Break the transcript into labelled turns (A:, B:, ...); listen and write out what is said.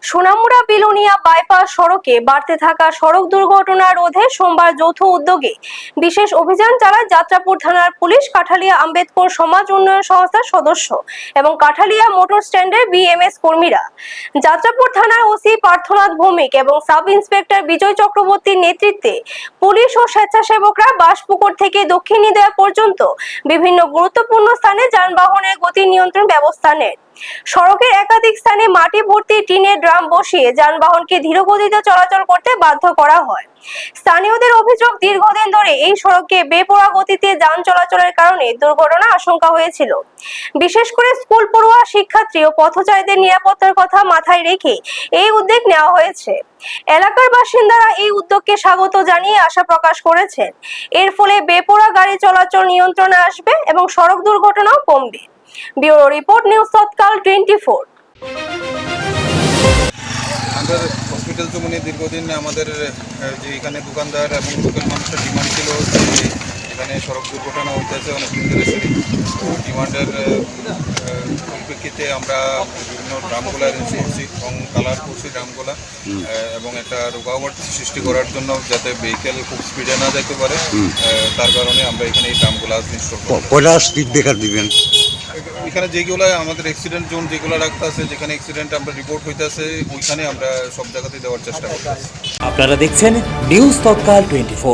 A: Sonamura Belonia bypass সড়কে বাড়তে থাকা সড়ক দুর্ঘটনা রোধে সোমবার যৌথ উদ্যোগে বিশেষ অভিযান চালায় যাত্রাপুর থানার পুলিশ, কাঠালিয়া আম্বেদকর সমাজ উন্নয়ন সংস্থার সদস্য এবং কাঠালিয়া মোটর স্ট্যান্ডের বিএমএস কর্মীরা। যাত্রাপুর থানার ওসি পার্থনাথ ভৌমিক এবং সাব ইন্সপেক্টর বিজয় চক্রবর্তীর নেতৃত্বে পুলিশ ও স্বেচ্ছাসেবকরা বাসপুকুর থেকে দক্ষিণ ইন্দিয়া পর্যন্ত বিভিন্ন গুরুত্বপূর্ণ স্থানে যানবাহনের গতি নিয়ন্ত্রণ ব্যবস্থা নেন। সড়কের একাধিক স্থানে মাটি ভর্তি টিনের ড্রাম বসিয়ে যানবাহনকে ধীরগতিতে চলাচল করতে বাধ্য করা হয়। স্থানীয়দের অভিযোগ, দীর্ঘদিন ধরে এই সড়কে বেপরোয়া গতিতে যান চলাচলের কারণে দুর্ঘটনা আশঙ্কা হয়েছিল। বিশেষ করে স্কুল পড়ুয়া, শিক্ষার্থী ও পথচারীদের নিরাপত্তার কথা মাথায় রেখে এই উদ্যোগ নেওয়া হয়েছে। এলাকার বাসিন্দারা এই উদ্যোগকে স্বাগত জানিয়ে আশা প্রকাশ করেছেন। এর ফলে বেপরোয়া গাড়ি চলাচল নিয়ন্ত্রণে আসবে এবং সড়ক দুর্ঘটনাও কমবে। ব্যুরো রিপোর্ট, নিউজ তৎকাল 24।
B: আমাদের হসপিটাল চুমনি দীর্ঘদিন আমাদের যে এখানে দোকানদার এবং লোকাল মানুষের ডিমান্ড ছিল যে এখানে সড়ক দুর্ঘটনা হইতেছে অনেকদিন ধরে। ডিমান্ডের পরিপ্রেক্ষিতে আমরা বিভিন্ন ড্রামগুলো অ্যারেঞ্জ করছি এবং কালার করছি ড্রামগুলা, এবং একটা রুকাওয়াট সৃষ্টি করার জন্য যাতে ভেহিকেল খুব স্পিডে না যেতে পারে, তার কারণে আমরা এখানে এই ড্রামগুলা ইনস্টল করব।
C: কয়টা স্পিড ব্রেকার দিবেন?
B: এখানে যেগুলো আমাদের অ্যাক্সিডেন্ট জোন যেগুলো রাখতে আছে, যেখানে অ্যাক্সিডেন্ট আমরা রিপোর্ট হইতেছে ওইখানে আমরা সব জায়গাতে দেওয়ার চেষ্টা করতেছি।
D: আপনারা দেখছেন নিউজ তৎকাল 24।